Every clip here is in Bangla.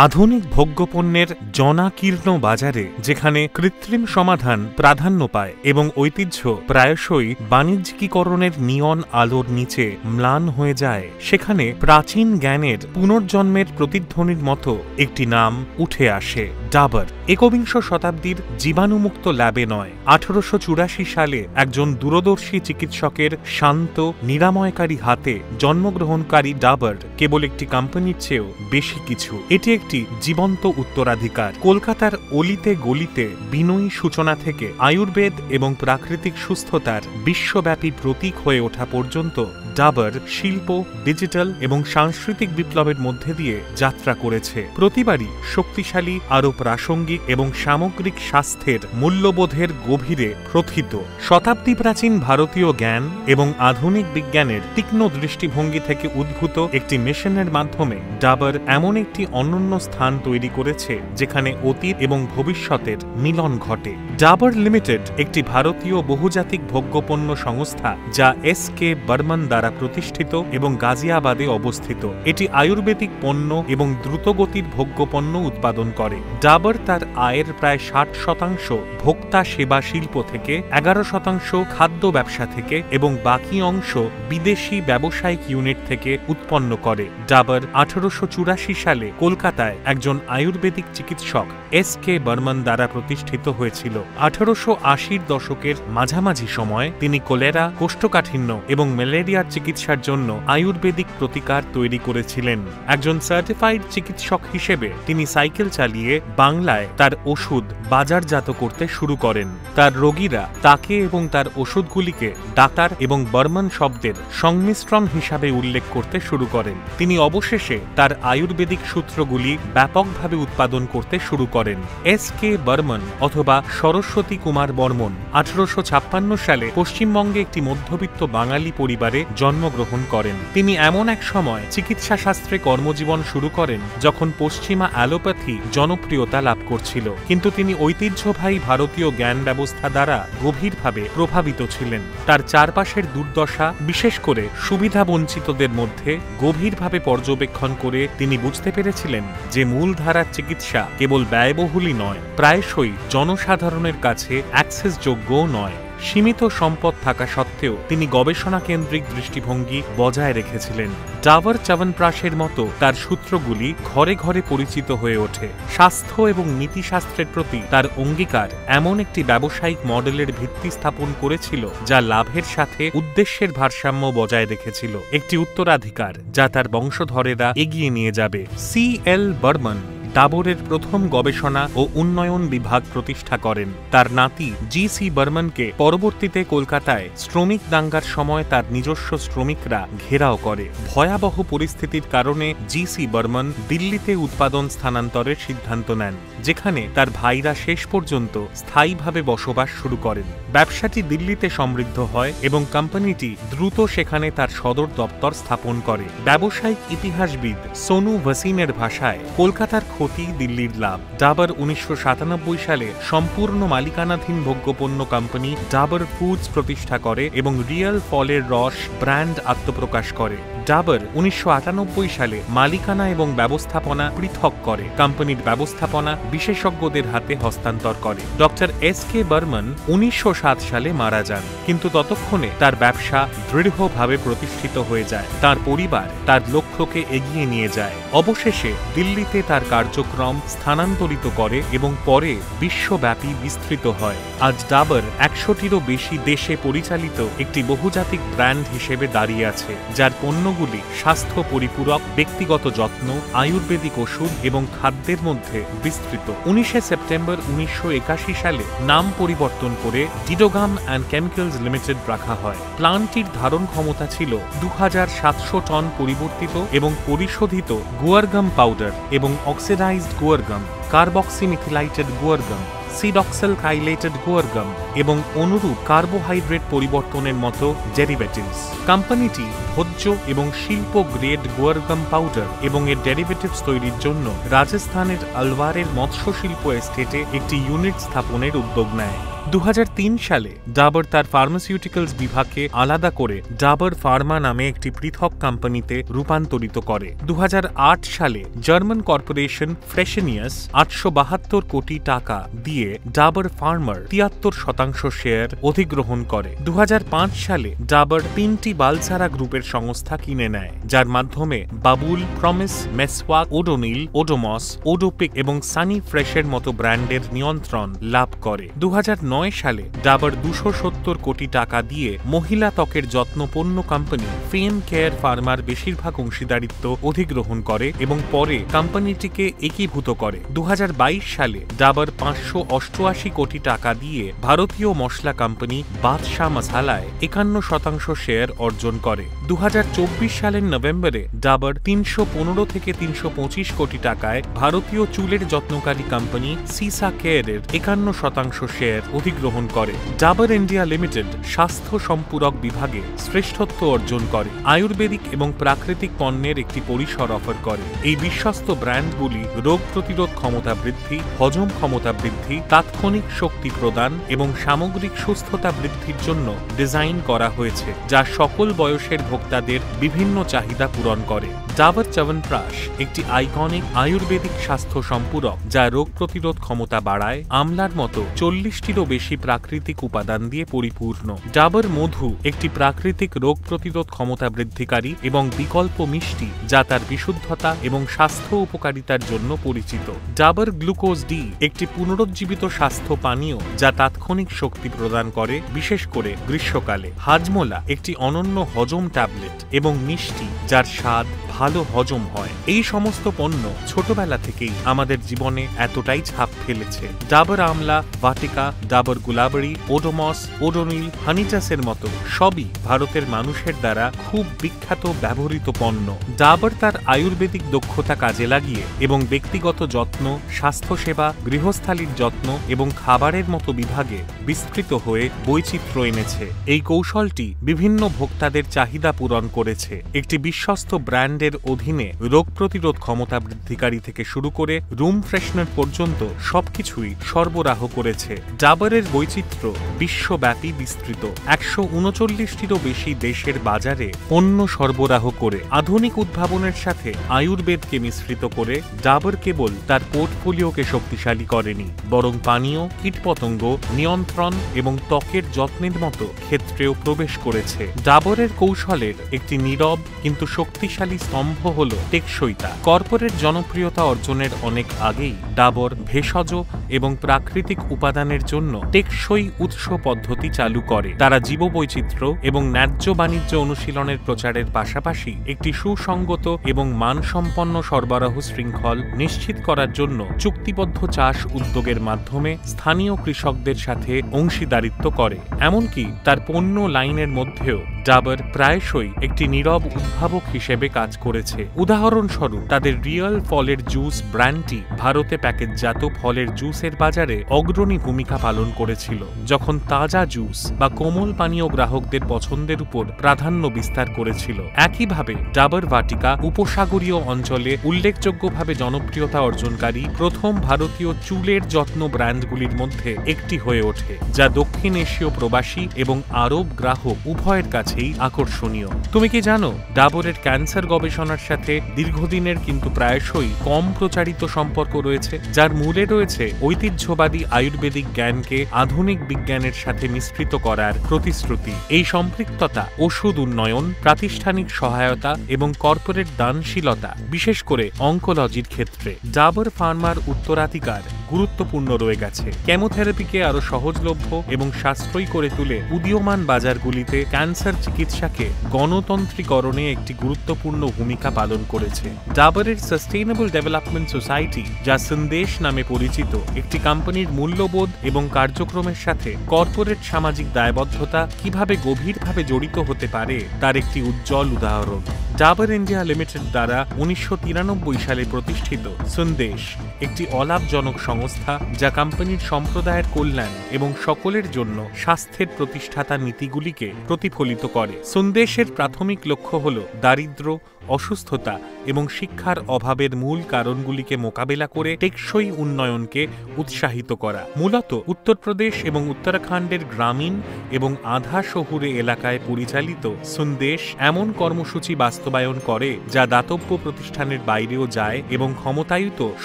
আধুনিক ভোগ্যপণ্যের জনাকীর্ণ বাজারে যেখানে কৃত্রিম সমাধান প্রাধান্য পায় এবং ঐতিহ্য প্রায়শই বাণিজ্যিকীকরণের নিয়ন আলোর নিচে ম্লান হয়ে যায়, সেখানে প্রাচীন জ্ঞানের পুনর্জন্মের প্রতিধ্বনির মতো একটি নাম উঠে আসে, ডাবর। একবিংশ শতাব্দীর জীবাণুমুক্ত ল্যাবে নয়, 1884 সালে একজন দূরদর্শী চিকিৎসকের শান্ত নিরাময়কারী হাতে জন্মগ্রহণকারী ডাবর কেবল একটি কোম্পানির চেয়েও বেশি কিছু। এটি একটি জীবন্ত উত্তরাধিকার। কলকাতার অলিতে গলিতে বিনয়ী সূচনা থেকে আয়ুর্বেদ এবং প্রাকৃতিক সুস্থতার বিশ্বব্যাপী প্রতীক হয়ে ওঠা পর্যন্ত ডাবর শিল্প, ডিজিটাল এবং সাংস্কৃতিক বিপ্লবের মধ্যে দিয়ে যাত্রা করেছে। প্রতিবারই শক্তিশালী, আরও প্রাসঙ্গিক এবং সামগ্রিক স্বাস্থ্যের মূল্যবোধের গভীরে প্রথিত। শতাব্দী প্রাচীন ভারতীয় জ্ঞান এবং আধুনিক বিজ্ঞানের তীক্ষ্ণ দৃষ্টিভঙ্গি থেকে উদ্ভূত একটি মিশনের মাধ্যমে ডাবর এমন একটি অনন্য স্থান তৈরি করেছে যেখানে অতীত এবং ভবিষ্যতের মিলন ঘটে। ডাবর লিমিটেড একটি ভারতীয় বহুজাতিক ভোগ্যপণ্য সংস্থা যা এস.কে. বর্মন দ্বারা প্রতিষ্ঠিত এবং গাজিয়াবাদে অবস্থিত। এটি আয়ুর্বেদিক পণ্য এবং দ্রুতগতির ভোগ্যপণ্য উৎপাদন করে। ডাবর তার আয়ের প্রায় 60% ভোক্তা সেবা শিল্প থেকে, 11% খাদ্য ব্যবসা থেকে এবং বাকি অংশ বিদেশি ব্যবসায়িক ইউনিট থেকে উৎপন্ন করে। ডাবর 1884 সালে কলকাতায় একজন আয়ুর্বেদিক চিকিৎসক এস.কে. বর্মন দ্বারা প্রতিষ্ঠিত হয়েছিল। 1880-র দশকের মাঝামাঝি সময় তিনি কলেরা, কোষ্ঠকাঠিন্য এবং ম্যালেরিয়ার চিকিৎসার জন্য আয়ুর্বেদিক প্রতিকার তৈরি করেছিলেন। একজন সার্টিফাইড চিকিৎসক হিসেবে তিনি সাইকেল চালিয়ে বাংলায় তার ওষুধ বাজারজাত করতে শুরু করেন। তার রোগীরা তাকে এবং তার ওষুধগুলিকে ডাক্তার এবং বর্মন শব্দের সংমিশ্রণ হিসাবে উল্লেখ করতে শুরু করেন। তিনি অবশেষে তার আয়ুর্বেদিক সূত্রগুলি ব্যাপকভাবে উৎপাদন করতে শুরু করেন। এস.কে. বর্মন অথবা সরস্বতী কুমার বর্মন 1856 সালে পশ্চিমবঙ্গে একটি মধ্যবিত্ত বাঙালি পরিবারে জন্মগ্রহণ করেন। তিনি এমন এক সময় চিকিৎসা শাস্ত্রে কর্মজীবন শুরু করেন যখন পশ্চিমা অ্যালোপ্যাথি জনপ্রিয়তা লাভ করছিল, কিন্তু তিনি ঐতিহ্যবাহী ভারতীয় জ্ঞান ব্যবস্থা দ্বারা গভীরভাবে প্রভাবিত ছিলেন। তার চারপাশের দুর্দশা, বিশেষ করে সুবিধাবঞ্চিতদের মধ্যে গভীরভাবে পর্যবেক্ষণ করে তিনি বুঝতে পেরেছিলেন যে মূলধারার চিকিৎসা কেবল ব্যয়বহুলই নয়, প্রায়শই জনসাধারণের কাছে অ্যাক্সেসযোগ্যও নয়। সীমিত সম্পদ থাকা সত্ত্বেও তিনি গবেষণা কেন্দ্রিক দৃষ্টিভঙ্গি বজায় রেখেছিলেন। ডাবর চ্যবনপ্রাশের মতো তার সূত্রগুলি ঘরে ঘরে পরিচিত হয়ে ওঠে। স্বাস্থ্য এবং নীতিশাস্ত্রের প্রতি তার অঙ্গীকার এমন একটি ব্যবসায়িক মডেলের ভিত্তি স্থাপন করেছিল যা লাভের সাথে উদ্দেশ্যের ভারসাম্য বজায় রেখেছিল, একটি উত্তরাধিকার যা তার বংশধরেরা এগিয়ে নিয়ে যাবে। সি.এল. বর্মন ডাবরের প্রথম গবেষণা ও উন্নয়ন বিভাগ প্রতিষ্ঠা করেন। তার নাতি জি.সি. বর্মনকে পরবর্তীতে কলকাতায় শ্রমিক দাঙ্গার সময় তার নিজস্ব শ্রমিকরা ঘেরাও করে। ভয়াবহ পরিস্থিতির কারণে জি.সি. বর্মন দিল্লিতে উৎপাদন স্থানান্তরের সিদ্ধান্ত নেন, যেখানে তার ভাইরা শেষ পর্যন্ত স্থায়ীভাবে বসবাস শুরু করেন। ব্যবসাটি দিল্লিতে সমৃদ্ধ হয় এবং কোম্পানিটি দ্রুত সেখানে তার সদর দপ্তর স্থাপন করে। ব্যবসায়িক ইতিহাসবিদ সোনু ভাসিনের ভাষায়, কলকাতার ক্ষতি দিল্লির লাভ। ডাবর 1997 সালে সম্পূর্ণ মালিকানাধীন ভোগ্যপণ্য কোম্পানি ডাবর ফুডস প্রতিষ্ঠা করে এবং রিয়েল ফলের রস ব্র্যান্ড আত্মপ্রকাশ করে। ডাবর 1998 সালে মালিকানা এবং ব্যবস্থাপনা পৃথক করে, কোম্পানির ব্যবস্থাপনা বিশেষজ্ঞদের হাতে হস্তান্তর করে। Doctor S K. বর্মন 1907 সালে মারা যান, কিন্তু ততক্ষণে তার ব্যবসা দৃঢ়ভাবে প্রতিষ্ঠিত হয়ে যায়। তার পরিবার তার লক্ষ্যকে এগিয়ে নিয়ে যায়। অবশেষে দিল্লিতে তার কার্যক্রম স্থানান্তরিত করে এবং পরে বিশ্বব্যাপী বিস্তৃত হয়। আজ ডাবর 100-টিরও বেশি দেশে পরিচালিত একটি বহুজাতিক ব্র্যান্ড হিসেবে দাঁড়িয়ে আছে, যার পণ্যগুলি স্বাস্থ্য পরিপূরক, ব্যক্তিগত যত্ন, আয়ুর্বেদিক ওষুধ এবং খাদ্যের মধ্যে বিস্তৃত। 19 সেপ্টেম্বর 1981 সালে নাম পরিবর্তন করে ডিডোগাম অ্যান্ড কেমিক্যালস লিমিটেড রাখা হয়। প্লান্টটির ধারণ ক্ষমতা ছিল 2700 টন পরিবর্তিত এবং পরিশোধিত গুয়ারগাম পাউডার এবং অক্সিডাইজড গুয়ারগাম, কার্বক্সিমিথিলাইটেড গুয়ারগাম, সিডক্সেল কাইলেটেড গুয়ারগাম এবং অনুরূপ কার্বোহাইড্রেট পরিবর্তনের মতো ডেরিভেটিভস। কোম্পানিটি ভোজ্য এবং শিল্প গ্রেড গুয়ারগাম পাউডার এবং এর ডেরিভেটিভস তৈরির জন্য রাজস্থানের আলওয়ারের মৎস্য শিল্প এস্টেটে একটি ইউনিট স্থাপনের উদ্যোগ নেয়। 2003 সালে ডাবর তার ফার্মাসিউটিক্যালস বিভাগকে আলাদা করে ডাবর ফার্মা নামে একটি পৃথক কোম্পানিতে রূপান্তরিত করে। 2008 সালে জার্মান কর্পোরেশন ফ্রেশেনিয়াস 872 কোটি টাকা দিয়ে ডাবর ফার্মার 73% শেয়ার অধিগ্রহণ করে। 2005 সালে ডাবর 3টি বালসারা গ্রুপের সংস্থা কিনে নেয়, যার মাধ্যমে বাবুল, প্রমিস, মেসওয়াক, ওডোনিল, ওডোমস, ওডোপিক এবং সানি ফ্রেশের মতো ব্র্যান্ডের নিয়ন্ত্রণ লাভ করে। 2009 সালে ডাবর 270 কোটি টাকা দিয়ে মহিলা ত্বকের যত্ন পণ্য কোম্পানি ফেম কেয়ার ফার্মার বেশিরভাগ অংশীদারিত্ব অধিগ্রহণ করে এবং পরে কোম্পানিটিকে একীভূত করে। 2022 সালে ডাবর 588 কোটি টাকা দিয়ে ভারতীয় মশলা কোম্পানি বাদশাহ মশালায় 51% শেয়ার অর্জন করে। 2024 সালের নভেম্বরে ডাবর 315 থেকে 325 কোটি টাকায় ভারতীয় চুলের যত্নকারী কোম্পানি সিসা কেয়ারের 51% শেয়ার অধিগ্রহণ করে। ডাবর ইন্ডিয়া লিমিটেড স্বাস্থ্য সম্পূরক বিভাগে শ্রেষ্ঠত্ব অর্জন করে, আয়ুর্বেদিক এবং প্রাকৃতিক পণ্যের একটি পরিসর অফার করে। এই বিশ্বস্ত ব্র্যান্ডগুলি রোগ প্রতিরোধ ক্ষমতা বৃদ্ধি, হজম ক্ষমতা বৃদ্ধি, তাৎক্ষণিক শক্তি প্রদান এবং সামগ্রিক সুস্থতা বৃদ্ধির জন্য ডিজাইন করা হয়েছে, যা সকল বয়সের ভোক্তাদের বিভিন্ন চাহিদা পূরণ করে। ডাবর চ্যবনপ্রাশ একটি আইকনিক আয়ুর্বেদিক স্বাস্থ্য সম্পূরক যা রোগ প্রতিরোধ ক্ষমতা বাড়ায়, আমলার মতো 40টিরও বেশি প্রাকৃতিক উপাদান দিয়ে পরিপূর্ণ। ডাবর মধু একটি প্রাকৃতিক রোগ প্রতিরোধ ক্ষমতা বৃদ্ধিকারী এবং বিকল্প মিষ্টি যা তার বিশুদ্ধতা এবং স্বাস্থ্য উপকারিতার জন্য পরিচিত। ডাবর গ্লুকোজ ডি একটি পুনরুজ্জীবিত স্বাস্থ্য পানীয় যা তাৎক্ষণিক শক্তি প্রদান করে, বিশেষ করে গ্রীষ্মকালে। হাজমোলা একটি অনন্য হজম ট্যাবলেট এবং মিষ্টি যার স্বাদ ভালো হজম হয়। এই সমস্ত পণ্য ছোটবেলা থেকেই আমাদের জীবনে এতটাই ছাপ ফেলেছে। ডাবর আমলা, ভাটিকা, ডাবর গুলাবরি, ওডোমস, ওডোনিল, হানিটাসের মতো সবই ভারতের মানুষের দ্বারা খুব বিখ্যাত ব্যবহৃত পণ্য। ডাবর তার আয়ুর্বেদিক দক্ষতা কাজে লাগিয়ে এবং ব্যক্তিগত যত্ন, স্বাস্থ্যসেবা, গৃহস্থালির যত্ন এবং খাবারের মতো বিভাগে বিস্তৃত হয়ে বৈচিত্র্য এনেছে। এই কৌশলটি বিভিন্ন ভোক্তাদের চাহিদা পূরণ করেছে। একটি বিশ্বস্ত ব্র্যান্ডের অধীনে রোগ প্রতিরোধ ক্ষমতা বৃদ্ধিকারী থেকে শুরু করে রুম ফ্রেশনার পর্যন্ত সবকিছুই সরবরাহ করেছে। ডাবরের বৈচিত্র্য বিশ্বব্যাপী বিস্তৃত, 139টিরও বেশি দেশের বাজারে পণ্য সরবরাহ করে। আধুনিক উদ্ভাবনের সাথে আয়ুর্বেদকে মিশ্রিত করে ডাবর কেবল তার পোর্টফোলিওকে শক্তিশালী করেনি, বরং পানীয়, কীটপতঙ্গ নিয়ন্ত্রণ এবং ত্বকের যত্নের মতো ক্ষেত্রেও প্রবেশ করেছে। ডাবরের কৌশলের একটি নীরব কিন্তু শক্তিশালী স্তম্ভ হল টেকসইতা। কর্পোরেট জনপ্রিয়তা অর্জনের অনেক আগেই ডাবর ভেষজ এবং প্রাকৃতিক উপাদানের জন্য টেকসই উৎস পদ্ধতি চালু করে। তারা জীববৈচিত্র্য এবং ন্যায্য বাণিজ্য অনুশীলনের প্রচারের পাশাপাশি একটি সুসংগত এবং মানসম্পন্ন সরবরাহ শৃঙ্খল নিশ্চিত করার জন্য চুক্তিবদ্ধ চাষ উদ্যোগের মাধ্যমে স্থানীয় কৃষকদের সাথে অংশীদারিত্ব করে। এমনকি তার পণ্য লাইনের মধ্যেও ডাবর প্রায়শই একটি নীরব উদ্ভাবক হিসেবে কাজ করেছে। উদাহরণস্বরূপ তাদের রিয়েল ফলের জুস ব্র্যান্ডটি ভারতে প্যাকেটজাত ফলের জুসের বাজারে অগ্রণী ভূমিকা পালন করেছিল, যখন তাজা জুস বা কোমল পানীয় গ্রাহকদের পছন্দের উপর প্রাধান্য বিস্তার করেছিল। একইভাবে ডাবর ভাটিকা উপসাগরীয় অঞ্চলে উল্লেখযোগ্যভাবে জনপ্রিয়তা অর্জনকারী প্রথম ভারতীয় চুলের যত্ন ব্র্যান্ডগুলির মধ্যে একটি হয়ে ওঠে, যা দক্ষিণ এশীয় প্রবাসী এবং আরব গ্রাহক উভয়ের কাছেই আকর্ষণীয়। তুমি কি জানো ডাবরের ক্যান্সার গবেষণার সাথে দীর্ঘদিনের কিন্তু প্রায়শই কম প্রচারিত সম্পর্ক রয়েছে, যার মূলে রয়েছে ঐতিহ্যবাদী আয়ুর্বেদিক জ্ঞানকে আধুনিক বিজ্ঞানের সাথে মিশ্রিত করার প্রতিশ্রুতি। এই সম্পৃক্ততা ওষুধ উন্নয়ন, প্রাতিষ্ঠানিক সহায়তা এবং কর্পোরেট দানশীলতা, বিশেষ করে অঙ্কোলজির ক্ষেত্রে ডাবর ফার্মার উত্তরাধিকার গুরুত্বপূর্ণ রয়ে গেছে। কেমোথেরাপিকে আরো সহজলভ্য এবং সাশ্রয়ী করে তুলে উদীয়মান বাজারগুলিতে ক্যান্সার চিকিৎসাকে গণতন্ত্রীকরণে একটি গুরুত্বপূর্ণ ভূমিকা পালন করেছে। ডাবরের সাস্টেইনেবল ডেভেলপমেন্ট সোসাইটি, যা সন্দেশ নামে পরিচিত, একটি কোম্পানির মূল্যবোধ এবং কার্যক্রমের সাথে কর্পোরেট সামাজিক দায়বদ্ধতা কিভাবে গভীরভাবে জড়িত হতে পারে তার একটি উজ্জ্বল উদাহরণ। ডাবর ইন্ডিয়া লিমিটেড দ্বারা 1993 সালে প্রতিষ্ঠিত সন্দেশ একটি অলাভজনক সংস্থা যা কোম্পানির সম্প্রদায়ের কল্যাণ এবং সকলের জন্য স্বাস্থ্যের প্রতিষ্ঠাতা নীতিগুলিকে প্রতিফলিত করে। সন্দেশের প্রাথমিক লক্ষ্য হল দারিদ্র্য অসুস্থতা এবং শিক্ষার অভাবের মূল কারণগুলিকে মোকাবেলা করে টেকসই উন্নয়নকে উৎসাহিত করা। মূলত উত্তরপ্রদেশ এবং উত্তরাখণ্ডের গ্রামীণ এবং আধা শহুরে এলাকায় পরিচালিত সন্দেশ এমন কর্মসূচি বাস্তবায়ন করে যা দাতব্য প্রতিষ্ঠানের বাইরেও যায় এবং ক্ষমতায়িত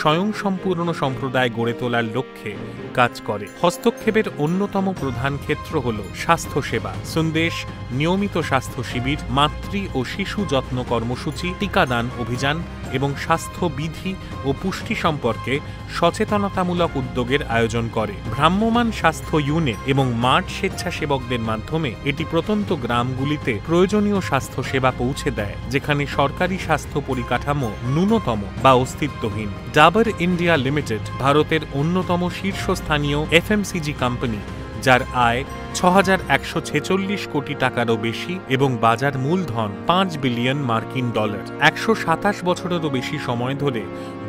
স্বয়ংসম্পূর্ণ সম্প্রদায় গড়ে তোলার লক্ষ্যে কাজ করে। হস্তক্ষেপের অন্যতম প্রধান ক্ষেত্র হল স্বাস্থ্যসেবা। সন্দেশ নিয়মিত স্বাস্থ্য শিবির, মাতৃ ও শিশু যত্ন কর্মসূচি, টিকাদান অভিযান এবং স্বাস্থ্যবিধি ও পুষ্টি সম্পর্কে সচেতনতামূলক উদ্যোগের আয়োজন করে। ভ্রাম্যমাণ স্বাস্থ্য ইউনিট এবং মাঠ স্বেচ্ছাসেবকদের মাধ্যমে এটি প্রত্যন্ত গ্রামগুলিতে প্রয়োজনীয় স্বাস্থ্যসেবা পৌঁছে দেয় যেখানে সরকারি স্বাস্থ্য পরিকাঠামো ন্যূনতম বা অস্তিত্বহীন। ডাবর ইন্ডিয়া লিমিটেড ভারতের অন্যতম শীর্ষস্থানীয় এফএমসিজি কোম্পানি, যার আয় ৬,১৪৬ কোটি টাকারও বেশি এবং বাজার মূলধন $5 বিলিয়ন। ১২৭ বছরেরও বেশি সময় ধরে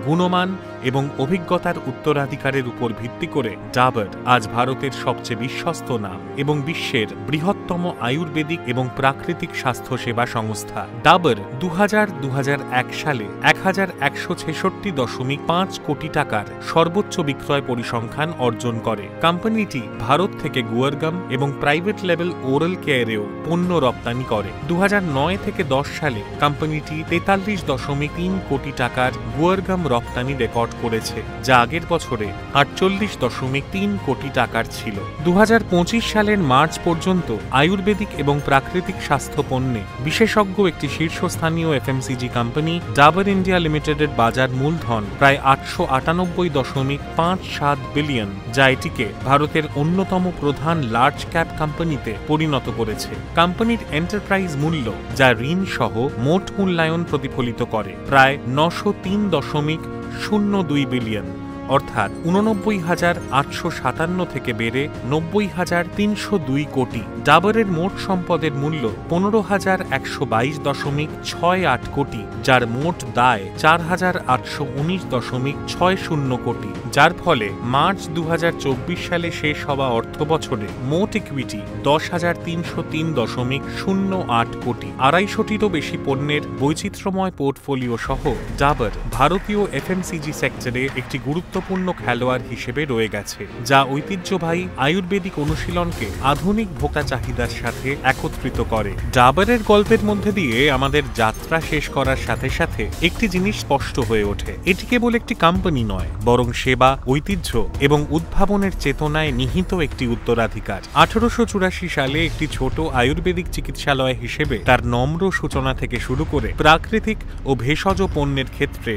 গুণমান এবং অভিজ্ঞতার উত্তরাধিকারের উপর ভিত্তি করে ডাবর আজ ভারতের সবচেয়ে বিশ্বস্ত নাম এবং বিশ্বের বৃহত্তম আয়ুর্বেদিক এবং প্রাকৃতিক স্বাস্থ্যসেবা সংস্থা। ডাবর ২০০০-২০০১ সালে ১,১৬৬.৫ কোটি টাকার সর্বোচ্চ বিক্রয় পরিসংখ্যান অর্জন করে। কোম্পানিটি ভারত থেকে গুয়ারগাম এবং প্রাইভেট লেভেল ওরাল কেয়ারেও পণ্য রপ্তানি করে। ২০০৯-১০ সালে কোম্পানিটি ৪৩.৩ কোটি টাকার গুয়ারগাম রপ্তানি রেকর্ড করেছে, যা আগের বছরে ৪৮.৩ কোটি টাকার ছিল। ২০২৫ সালের মার্চ পর্যন্ত আয়ুর্বেদিক এবং প্রাকৃতিক স্বাস্থ্য পণ্যে বিশেষজ্ঞ একটি শীর্ষস্থানীয় এফএমসিজি কোম্পানি ডাবর ইন্ডিয়া লিমিটেডের বাজার মূলধন প্রায় ৮৫৮.৫৭ বিলিয়ন, যা এটিকে ভারতের অন্যতম প্রধান লার্জ ক্যাপ কোম্পানিতে পরিণত করেছে। কোম্পানির এন্টারপ্রাইজ মূল্য, যা ঋণ সহ মোট মূল্যায়ন প্রতিফলিত করে, প্রায় ৯০৩.০২ বিলিয়ন, অর্থাৎ ৮৯,৮৫৭ থেকে বেড়ে ৯০,৩০২ কোটি। ডাবরের মোট সম্পদের মূল্য ১৫,১২২.৬৮ কোটি, যার মোট দায় ৪,৮১৯.৬০ কোটি, যার ফলে মার্চ ২০২৪ সালে শেষ হওয়া অর্থ বছরে মোট ইকুইটি ১০,৩০৩.০৮ কোটি। ২৫০টিরও বেশি পণ্যের বৈচিত্র্যময় পোর্টফোলিও সহ ডাবর ভারতীয় এফএমসিজি সেক্টরে একটি গুরুত্বপূর্ণ খেলোয়াড় হিসেবে রয়ে গেছে, যা ঐতিহ্যবাহী আয়ুর্বেদিক অনুশীলনকে আধুনিক ভোক্তা চাহিদার সাথে একত্রিত করে। ডাবরের গল্পের মধ্যে দিয়ে আমাদের যাত্রা শেষ করার সাথে সাথে একটি জিনিস স্পষ্ট হয়ে ওঠে, এটি কেবল একটি কোম্পানি নয়, বরং সেবা, ঐতিহ্য এবং উদ্ভাবনের চেতনায় নিহিত একটি উত্তরাধিকার। ১৮৮৪ সালে একটি ছোট আয়ুর্বেদিক চিকিৎসালয় হিসেবে তার নম্র সূচনা থেকে শুরু করে প্রাকৃতিক ও ভেষজ পণ্যের ক্ষেত্রে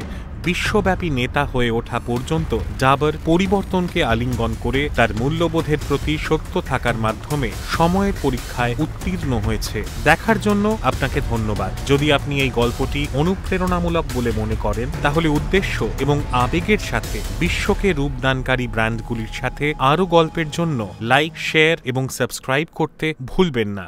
বিশ্বব্যাপী নেতা হয়ে ওঠা পর্যন্ত ডাবর পরিবর্তনকে আলিঙ্গন করে তার মূল্যবোধের প্রতি সত্য থাকার মাধ্যমে সময়ের পরীক্ষায় উত্তীর্ণ হয়েছে। দেখার জন্য আপনাকে ধন্যবাদ। যদি আপনি এই গল্পটি অনুপ্রেরণামূলক বলে মনে করেন, তাহলে উদ্দেশ্য এবং আবেগের সাথে বিশ্বকে রূপদানকারী ব্র্যান্ডগুলির সাথে আরও গল্পের জন্য লাইক, শেয়ার এবং সাবস্ক্রাইব করতে ভুলবেন না।